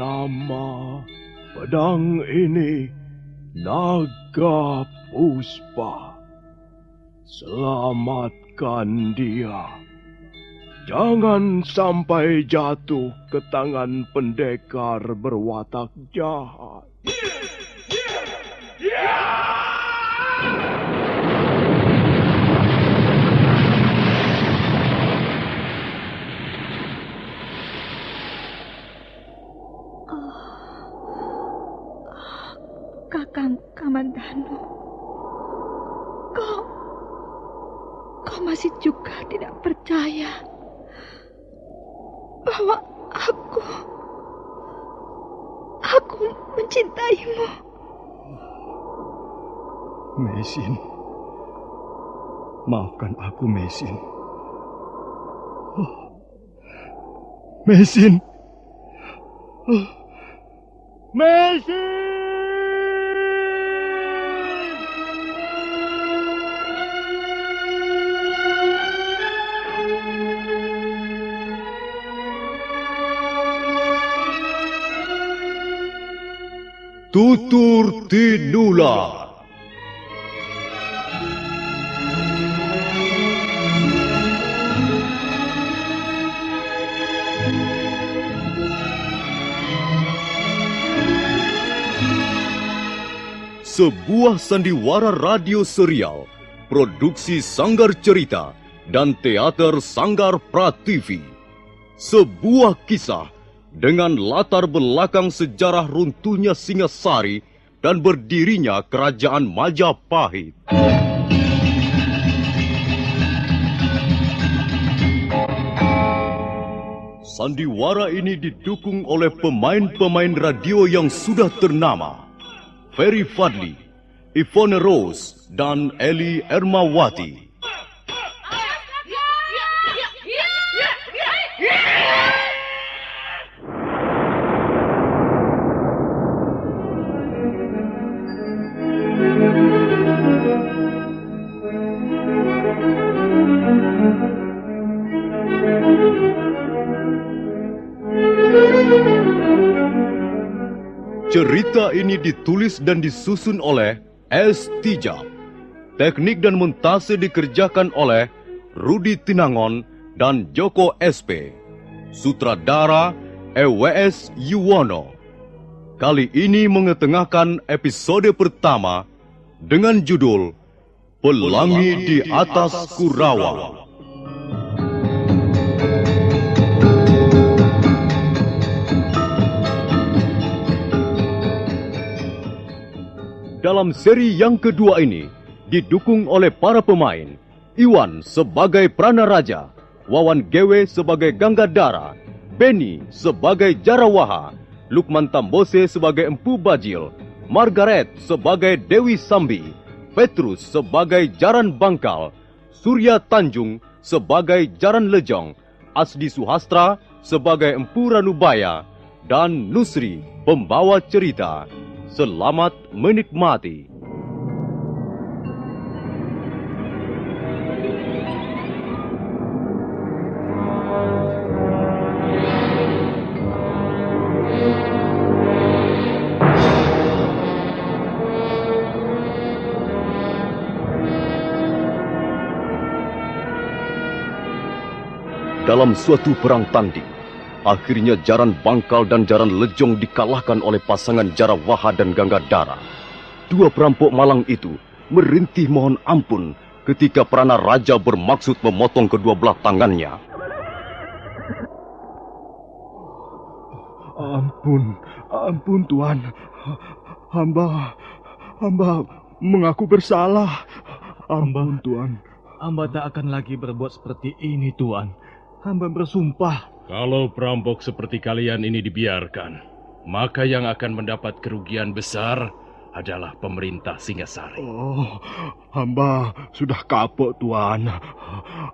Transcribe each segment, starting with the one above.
Nama pedang ini Naga Puspa. Selamatkan dia. Jangan sampai jatuh ke tangan pendekar berwatak jahat. Kakang Kamandanu, kau masih juga tidak percaya bahwa aku mencintaimu. Mesin, maafkan aku, Mesin. Mesin, Mesin. Tutur Tinular. Sebuah sandiwara radio serial, produksi Sanggar Cerita dan Teater Sanggar Prativi. Sebuah kisah dengan latar belakang sejarah runtuhnya Singasari dan berdirinya Kerajaan Majapahit. Sandiwara ini didukung oleh pemain-pemain radio yang sudah ternama. Ferry Fadli, Ivone Rose, dan Eli Ermawati. Cerita ini ditulis dan disusun oleh S. Tijab. Teknik dan montase dikerjakan oleh Rudi Tinangon dan Joko SP. Sutradara EWS Yuwono. Kali ini mengetengahkan episode pertama dengan judul Pelangi di Atas Kurawa. Dalam seri yang kedua ini, didukung oleh para pemain, Iwan sebagai Pranaraja, Wawan Gewe sebagai Ganggadara, Beni sebagai Jarawaha, Lukman Tambose sebagai Empu Bajil, Margaret sebagai Dewi Sambi, Petrus sebagai Jaran Bangkal, Surya Tanjung sebagai Jaran Lejong, Asdi Suhastra sebagai Empu Ranubaya, dan Nusri pembawa cerita. Selamat menikmati. Dalam suatu perang tanding, akhirnya Jaran Bangkal dan Jaran Lejong dikalahkan oleh pasangan Jarawaha dan Ganggadara. Dua perampok malang itu merintih mohon ampun ketika Pranaraja bermaksud memotong kedua belah tangannya. Ampun Tuan. Hamba mengaku bersalah. Ampun Tuan. Hamba tak akan lagi berbuat seperti ini, Tuan. Hamba bersumpah. Kalau perampok seperti kalian ini dibiarkan, maka yang akan mendapat kerugian besar adalah pemerintah Singasari. Oh, hamba sudah kapok, Tuan.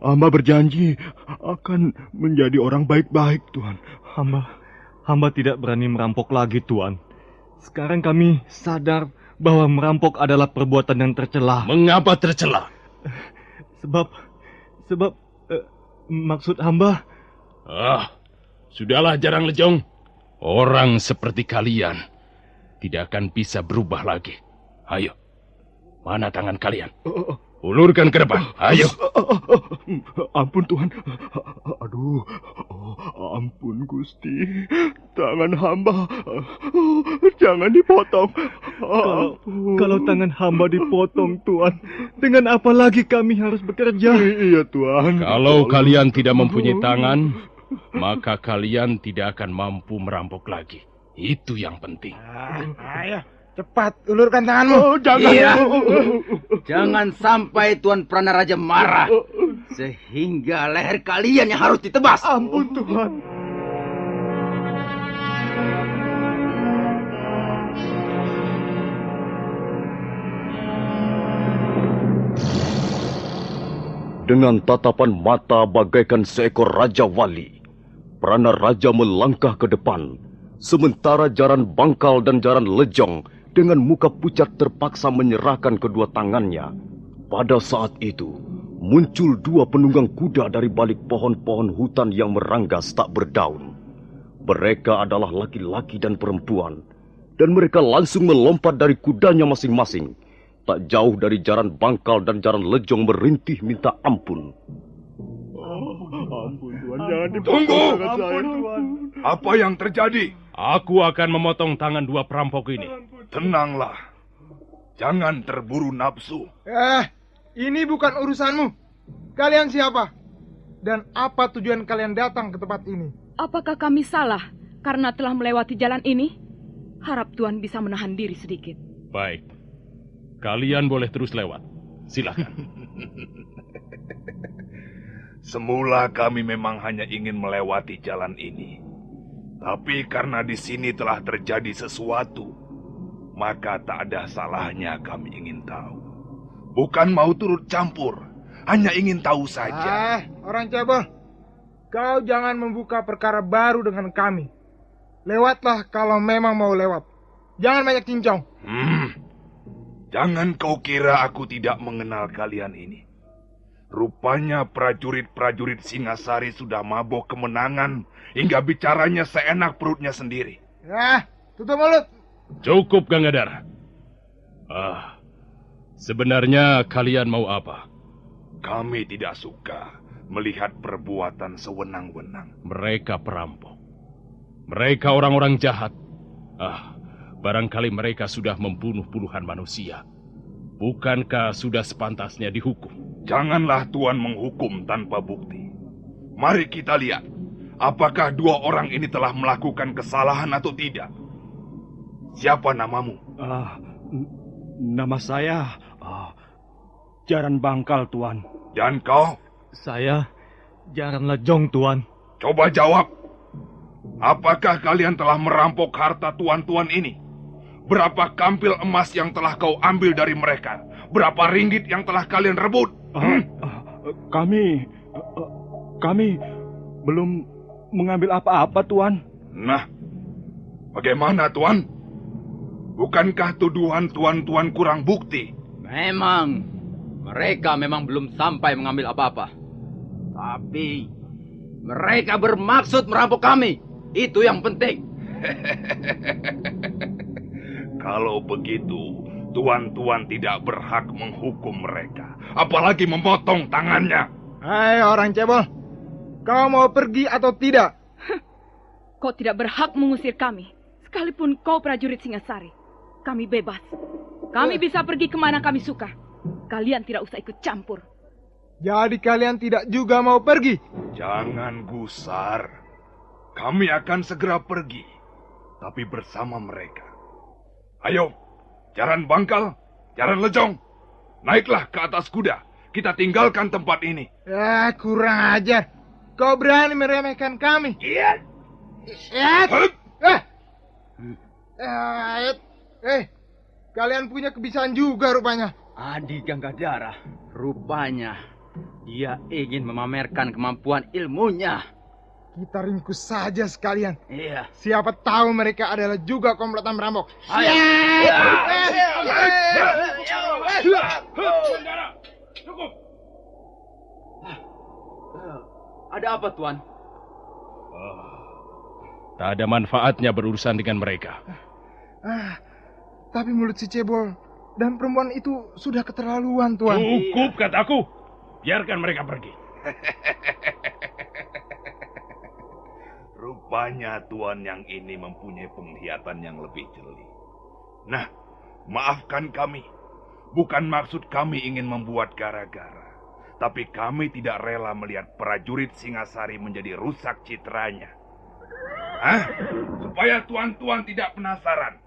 Hamba berjanji akan menjadi orang baik-baik, Tuan. Hamba tidak berani merampok lagi, Tuan. Sekarang kami sadar bahwa merampok adalah perbuatan yang tercela. Mengapa tercela? Sebab maksud hamba... Sudahlah Jarang Lejong. Orang seperti kalian tidak akan bisa berubah lagi. Ayo, mana tangan kalian? Ulurkan ke depan, ayo. Ampun Tuan. Aduh, ampun Gusti. Tangan hamba jangan dipotong. Kalau tangan hamba dipotong Tuan, dengan apa lagi kami harus bekerja? Iya Tuan. Kalau kalian tidak mempunyai tangan, maka kalian tidak akan mampu merampok lagi. Itu yang penting. Ayo, cepat ulurkan tanganmu. Jangan. Iya. Jangan sampai Tuan Pranaraja marah, sehingga leher kalian yang harus ditebas. Ampun Tuhan. Dengan tatapan mata bagaikan seekor Raja Wali, Pranaraja melangkah ke depan, sementara Jaran Bangkal dan Jaran Lejong dengan muka pucat terpaksa menyerahkan kedua tangannya. Pada saat itu, muncul dua penunggang kuda dari balik pohon-pohon hutan yang meranggas tak berdaun. Mereka adalah laki-laki dan perempuan, dan mereka langsung melompat dari kudanya masing-masing. Tak jauh dari Jaran Bangkal dan Jaran Lejong merintih minta ampun. Ampun Tuhan, jangan dipotong Tunggu! tangan saya Tuan. Apa yang terjadi? Aku akan memotong tangan dua perampok ini. Tenanglah. Jangan terburu nafsu. Ini bukan urusanmu. Kalian siapa? Dan apa tujuan kalian datang ke tempat ini? Apakah kami salah karena telah melewati jalan ini? Harap Tuan bisa menahan diri sedikit. Baik. Kalian boleh terus lewat. Silakan. Semula kami memang hanya ingin melewati jalan ini. Tapi karena di sini telah terjadi sesuatu, maka tak ada salahnya kami ingin tahu. Bukan mau turut campur, hanya ingin tahu saja. Orang cebol. Kau jangan membuka perkara baru dengan kami. Lewatlah kalau memang mau lewat. Jangan banyak cincong. Jangan kau kira aku tidak mengenal kalian ini. Rupanya prajurit-prajurit Singasari sudah mabok kemenangan hingga bicaranya seenak perutnya sendiri. Tutup mulut. Cukup, Gangadhara. Sebenarnya kalian mau apa? Kami tidak suka melihat perbuatan sewenang-wenang. Mereka perampok. Mereka orang-orang jahat. Barangkali mereka sudah membunuh puluhan manusia. Bukankah sudah sepantasnya dihukum? Janganlah Tuan menghukum tanpa bukti. Mari kita lihat, apakah dua orang ini telah melakukan kesalahan atau tidak. Siapa namamu? Nama saya Jaran Bangkal, Tuan. Dan kau? Saya Jaran Lejong, Tuan. Coba jawab. Apakah kalian telah merampok harta tuan-tuan ini? Berapa kampil emas yang telah kau ambil dari mereka? Berapa ringgit yang telah kalian rebut? Kami belum mengambil apa-apa, Tuan. Nah, bagaimana, Tuan? Bukankah tuduhan tuan-tuan kurang bukti? Memang, mereka memang belum sampai mengambil apa-apa. Tapi, mereka bermaksud merampok kami. Itu yang penting. Kalau begitu, tuan-tuan tidak berhak menghukum mereka. Apalagi memotong tangannya. Hai orang cebol. Kau mau pergi atau tidak? Kau tidak berhak mengusir kami. Sekalipun kau prajurit Singasari. Kami bebas. Kami bisa pergi kemana kami suka. Kalian tidak usah ikut campur. Jadi kalian tidak juga mau pergi? Jangan gusar. Kami akan segera pergi. Tapi bersama mereka. Ayo, Jaran Bangkal, Jaran Lejong. Naiklah ke atas kuda. Kita tinggalkan tempat ini. Kurang ajar. Kau berani meremehkan kami? Iya. Kalian punya kebiasaan juga rupanya. Adi Gangadhara, rupanya dia ingin memamerkan kemampuan ilmunya. Kita ringkus saja sekalian. Iya. Siapa tahu mereka adalah juga komplotan merampok. Ada apa, Tuan? Tak ada manfaatnya berurusan dengan mereka. Tapi mulut si cebol dan perempuan itu sudah keterlaluan, Tuan. Cukup kataku. Biarkan mereka pergi. Rupanya Tuan yang ini mempunyai penglihatan yang lebih jeli. Nah, maafkan kami. Bukan maksud kami ingin membuat gara-gara. Tapi kami tidak rela melihat prajurit Singasari menjadi rusak citranya. Supaya tuan-tuan tidak penasaran,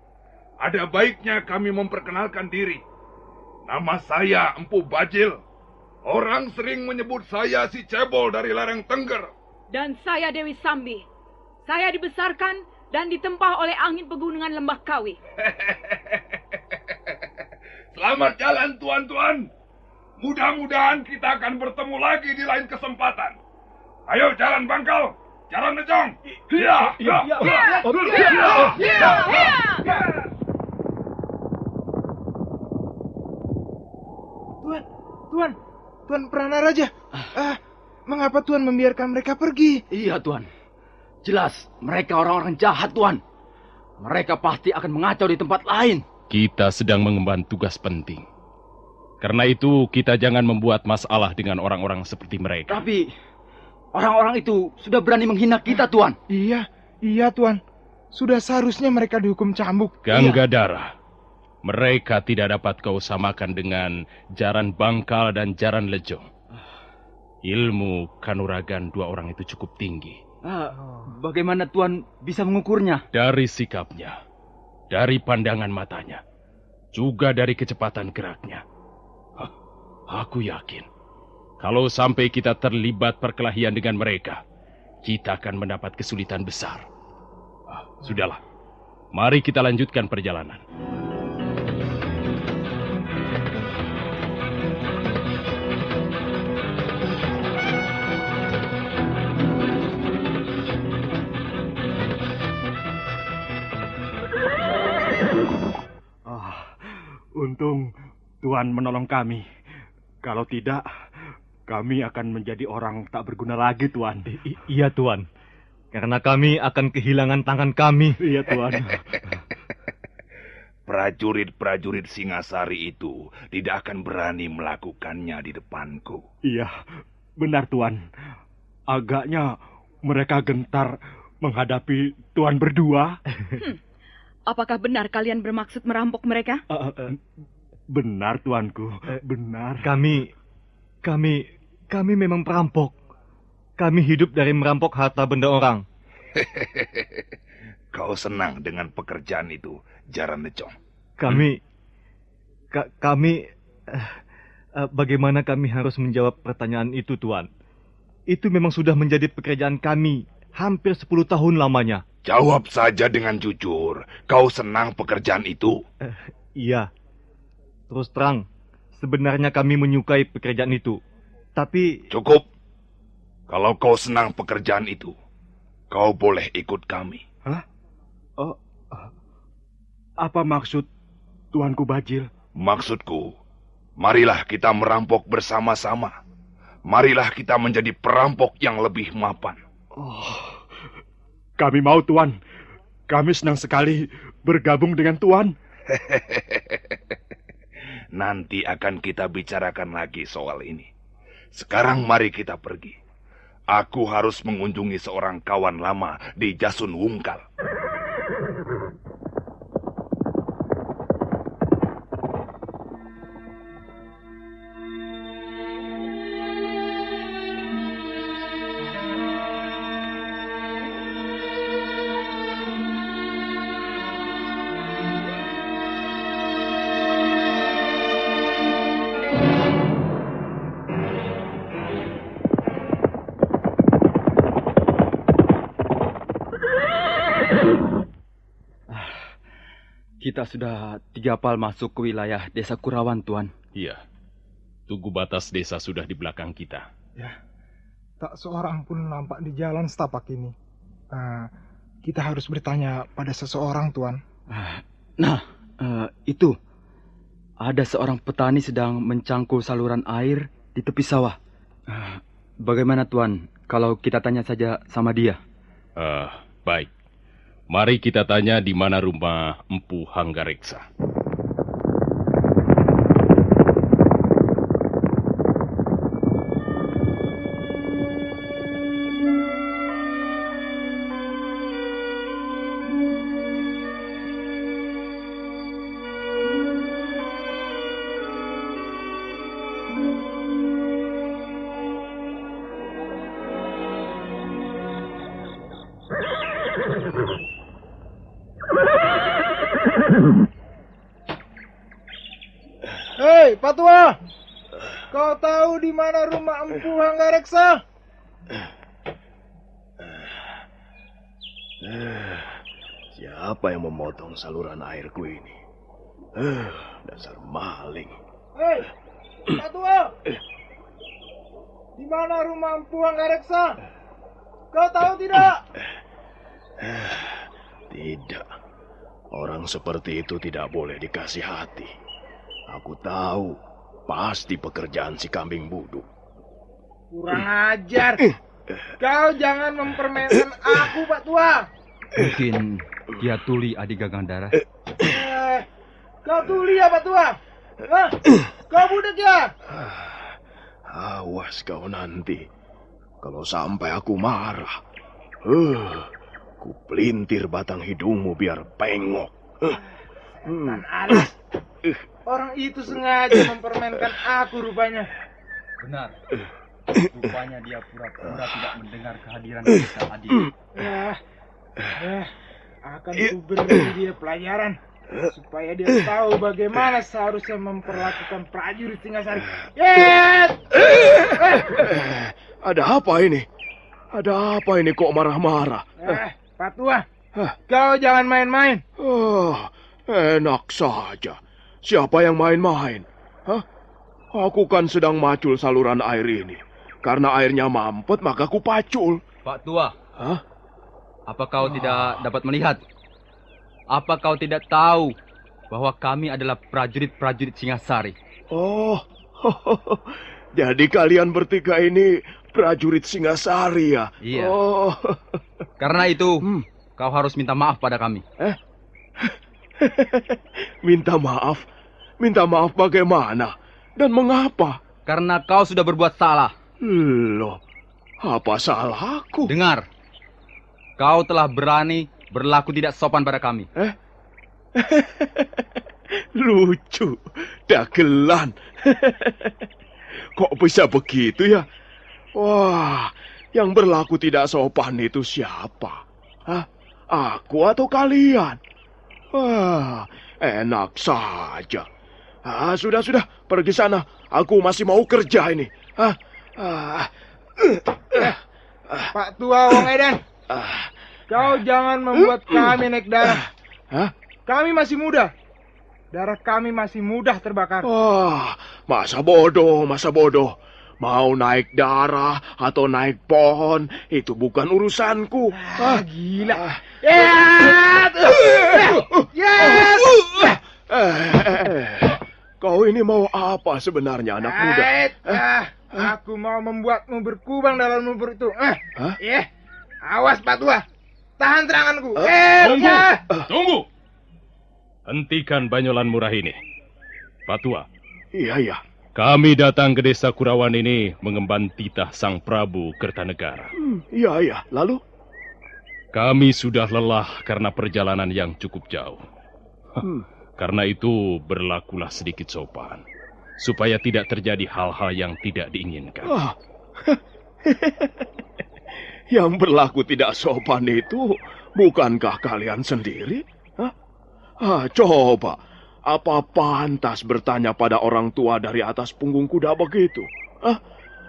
ada baiknya kami memperkenalkan diri. Nama saya Empu Bajil. Orang sering menyebut saya si cebol dari lereng Tengger. Dan saya Dewi Sambi. Saya dibesarkan dan ditempa oleh angin pegunungan Lembah Kawi. Selamat jalan tuan-tuan. Mudah-mudahan kita akan bertemu lagi di lain kesempatan. Ayo jalan Bangkal, jalan Necong. Tuan Pranaraja. Mengapa Tuan membiarkan mereka pergi? Iya, Tuan. Jelas, mereka orang-orang jahat, Tuan. Mereka pasti akan mengacau di tempat lain. Kita sedang mengemban tugas penting. Karena itu, kita jangan membuat masalah dengan orang-orang seperti mereka. Tapi, orang-orang itu sudah berani menghina kita, Tuan. Iya, Tuan. Sudah seharusnya mereka dihukum cambuk. Ganggadara, mereka tidak dapat kau samakan dengan Jaran Bangkal dan Jaran Lejong. Ilmu kanuragan dua orang itu cukup tinggi. Bagaimana Tuan bisa mengukurnya? Dari sikapnya, dari pandangan matanya, juga dari kecepatan geraknya. Aku yakin, kalau sampai kita terlibat perkelahian dengan mereka, kita akan mendapat kesulitan besar. Sudahlah, mari kita lanjutkan perjalanan. Untung Tuan menolong kami. Kalau tidak, kami akan menjadi orang tak berguna lagi, Tuan. Iya, Tuan. Karena kami akan kehilangan tangan kami. Iya, Tuan. Prajurit-prajurit Singasari itu tidak akan berani melakukannya di depanku. Iya, benar, Tuan. Agaknya mereka gentar menghadapi Tuan berdua. Apakah benar kalian bermaksud merampok mereka? Benar, Tuanku. Benar. Kami memang perampok. Kami hidup dari merampok harta benda orang. Kau senang dengan pekerjaan itu, Jaran Necong? Bagaimana kami harus menjawab pertanyaan itu, Tuan? Itu memang sudah menjadi pekerjaan kami hampir 10 tahun lamanya. Jawab saja dengan jujur. Kau senang pekerjaan itu? Iya. Terus terang, sebenarnya kami menyukai pekerjaan itu. Tapi... Cukup. Kalau kau senang pekerjaan itu, kau boleh ikut kami. Hah? Apa maksud Tuanku Bajil? Maksudku, marilah kita merampok bersama-sama. Marilah kita menjadi perampok yang lebih mapan. Kami mau, Tuan. Kami senang sekali bergabung dengan Tuan. Nanti akan kita bicarakan lagi soal ini. Sekarang mari kita pergi. Aku harus mengunjungi seorang kawan lama di Jasun Wungkal. Kita sudah 3 pal masuk ke wilayah desa Kurawan, Tuan. Iya, tugu batas desa sudah di belakang kita. Ya, tak seorang pun nampak di jalan setapak ini. Kita harus bertanya pada seseorang, Tuan. Itu. Ada seorang petani sedang mencangkul saluran air di tepi sawah. Bagaimana, Tuan, kalau kita tanya saja sama dia? Baik. Mari kita tanya di mana rumah Empu Hanggareksa. Hei, Pak Tua! Kau tahu di mana rumah Empu Hanggareksa? Siapa yang memotong saluran airku ini? Dasar maling. Hei, Pak Tua! Di mana rumah Empu Hanggareksa? Kau tahu tidak? Tidak. Orang seperti itu tidak boleh dikasih hati. Aku tahu, pasti pekerjaan si kambing buduk. Kurang ajar. Kau jangan mempermainkan aku, Pak Tua. Mungkin dia Tuli adik Gagandara. Kau Tuli ya, Pak Tua? Hah? Kau budak ya? Awas kau nanti. Kalau sampai aku marah. Ku pelintir batang hidungmu biar pengok. Tan alas. Orang itu sengaja mempermainkan aku rupanya. Benar. Rupanya dia pura-pura tidak mendengar kehadiran kita adik. Akan ku beri dia pelajaran supaya dia tahu bagaimana seharusnya memperlakukan prajurit Singasari. Ada apa ini? Ada apa ini kok marah-marah? Pak Tua, kau jangan main-main. Enak saja. Siapa yang main-main? Aku kan sedang macul saluran air ini. Karena airnya mampet, maka ku pacul. Pak Tua, apa kau tidak dapat melihat? Apa kau tidak tahu bahwa kami adalah prajurit-prajurit Singasari? Oh, jadi kalian bertiga ini prajurit Singasari ya? Iya. Oh. Karena itu, kau harus minta maaf pada kami. Minta maaf? Minta maaf bagaimana? Dan mengapa? Karena kau sudah berbuat salah. Loh, apa salahku? Dengar, kau telah berani berlaku tidak sopan pada kami. Lucu, dagelan. Kok bisa begitu ya? Wah, yang berlaku tidak sopan itu siapa? Aku atau kalian? Wah, enak saja. Sudah, pergi sana. Aku masih mau kerja ini. Pak Tua Wong Edan, kau jangan membuat kami naik darah. Kami masih muda. Darah kami masih mudah terbakar. Masa bodoh. Mau naik darah atau naik pohon, itu bukan urusanku. Gila. Kau ini mau apa sebenarnya, anak muda? Aku mau membuatmu berkubang dalam lumpur itu. Awas Pak Tua, tahan seranganku. Tunggu. Hentikan banyolan murah ini. Pak Tua. Iya. Kami datang ke desa Kurawan ini mengemban titah Sang Prabu Kertanegara. Iya. Lalu? Kami sudah lelah karena perjalanan yang cukup jauh. Karena itu berlakulah sedikit sopan. Supaya tidak terjadi hal-hal yang tidak diinginkan. Yang berlaku tidak sopan itu bukankah kalian sendiri? Coba. Apa pantas bertanya pada orang tua dari atas punggung kuda begitu?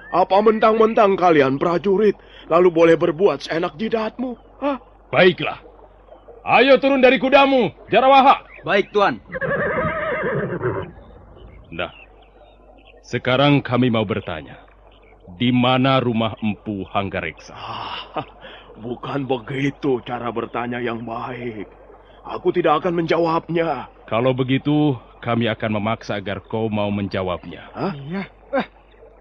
Apa mentang-mentang kalian prajurit, lalu boleh berbuat seenak jidatmu? Baiklah. Ayo turun dari kudamu, Jarawaha. Baik, Tuan. Nah, sekarang kami mau bertanya. Di mana rumah Empu Hanggareksa? Bukan begitu cara bertanya yang baik. Aku tidak akan menjawabnya. Kalau begitu, kami akan memaksa agar kau mau menjawabnya. Iya.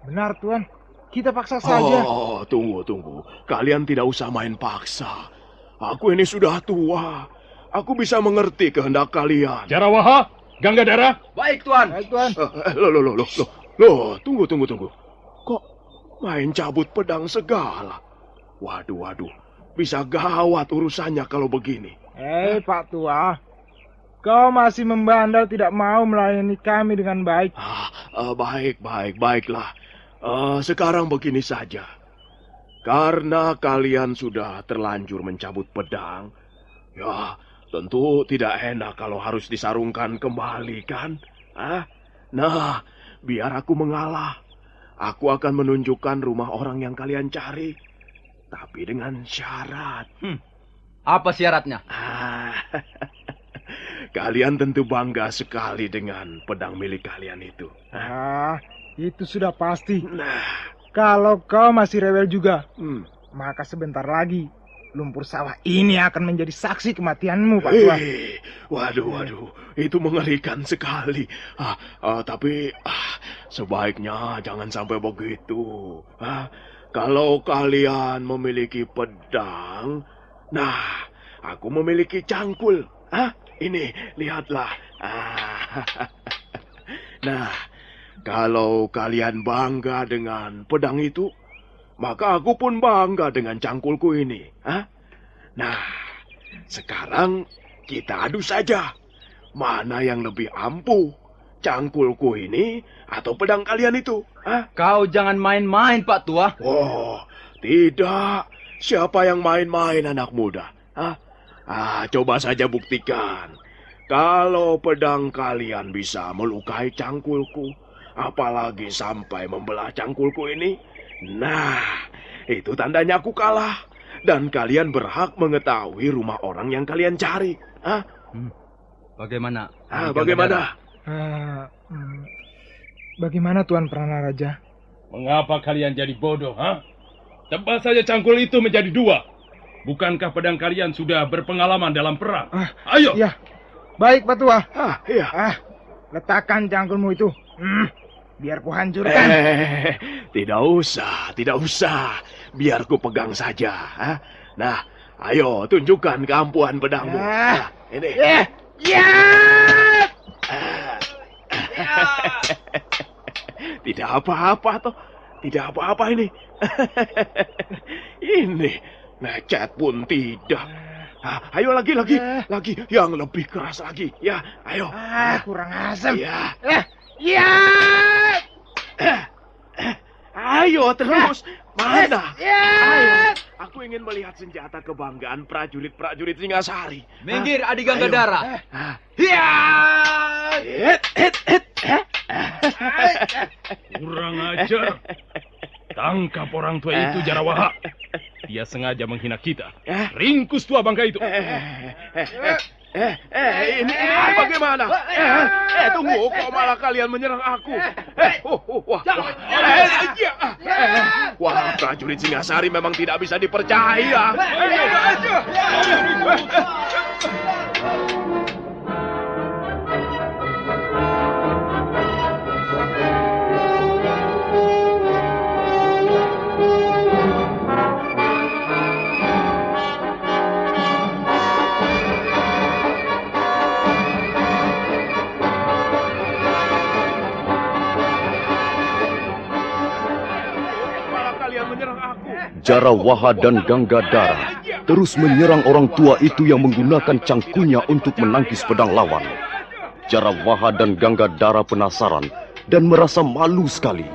Benar, Tuan. Kita paksa saja. Tunggu. Kalian tidak usah main paksa. Aku ini sudah tua. Aku bisa mengerti kehendak kalian. Jarawaha, Ganggadara. Baik, Tuan. Baik, Tuan. Loh, tunggu. Kok main cabut pedang segala? Waduh. Bisa gawat urusannya kalau begini. Pak Tua. Kau masih membandel tidak mau melayani kami dengan baik. Baiklah. Sekarang begini saja. Karena kalian sudah terlanjur mencabut pedang, ya tentu tidak enak kalau harus disarungkan kembali, kan? Nah, biar aku mengalah. Aku akan menunjukkan rumah orang yang kalian cari. Tapi dengan syarat. Apa syaratnya? Kalian tentu bangga sekali dengan pedang milik kalian itu. Itu sudah pasti. Nah, Kalau kau masih rewel juga, maka sebentar lagi lumpur sawah ini akan menjadi saksi kematianmu, Pak Tua. Waduh, itu mengerikan sekali. Tapi sebaiknya jangan sampai begitu. Kalau kalian memiliki pedang, nah, aku memiliki cangkul. Ini, lihatlah. Nah, kalau kalian bangga dengan pedang itu, maka aku pun bangga dengan cangkulku ini. Nah, sekarang kita adu saja. Mana yang lebih ampuh, cangkulku ini atau pedang kalian itu? Kau jangan main-main, Pak Tua. Oh, tidak. Siapa yang main-main, anak muda? Coba saja buktikan. Kalau pedang kalian bisa melukai cangkulku, apalagi sampai membelah cangkulku ini, nah, itu tandanya aku kalah. Dan kalian berhak mengetahui rumah orang yang kalian cari. Bagaimana? Bagaimana? Bagaimana Tuan Pranaraja? Mengapa kalian jadi bodoh, Tebas saja cangkul itu menjadi 2. Bukankah pedang kalian sudah berpengalaman dalam perang? Ayo! Ya, baik Pak Tua. Iya. Letakkan cangkulmu itu. Biar ku hancurkan. Tidak usah. Biar ku pegang saja. Nah, ayo tunjukkan keampuhan pedangmu. Ini. Tidak apa-apa toh. Tidak apa-apa ini. Ini. Lecet pun tidak. Ayo lagi. Yang lebih keras lagi. Ya, ayo. Kurang asem. Ya. Ayo terus. Mana? Ayo. Aku ingin melihat senjata kebanggaan prajurit Singasari. Minggir, Adi Ganggadara. Kurang ajar. Tangkap orang tua itu, Jarawaha. Dia sengaja menghina kita. Ringkus tua bangka itu. Ini bagaimana? Tunggu, kok malah kalian menyerang aku? Wah, prajurit Singasari memang tidak bisa dipercaya. Jarawaha dan Ganggadara terus menyerang orang tua itu yang menggunakan cangkulnya untuk menangkis pedang lawan. Jarawaha dan Ganggadara penasaran dan merasa malu sekali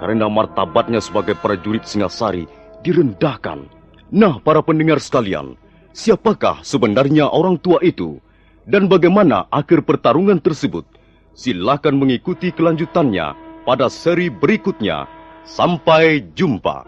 karena martabatnya sebagai prajurit Singasari direndahkan. Nah, para pendengar sekalian, siapakah sebenarnya orang tua itu? Dan bagaimana akhir pertarungan tersebut? Silakan mengikuti kelanjutannya pada seri berikutnya. Sampai jumpa.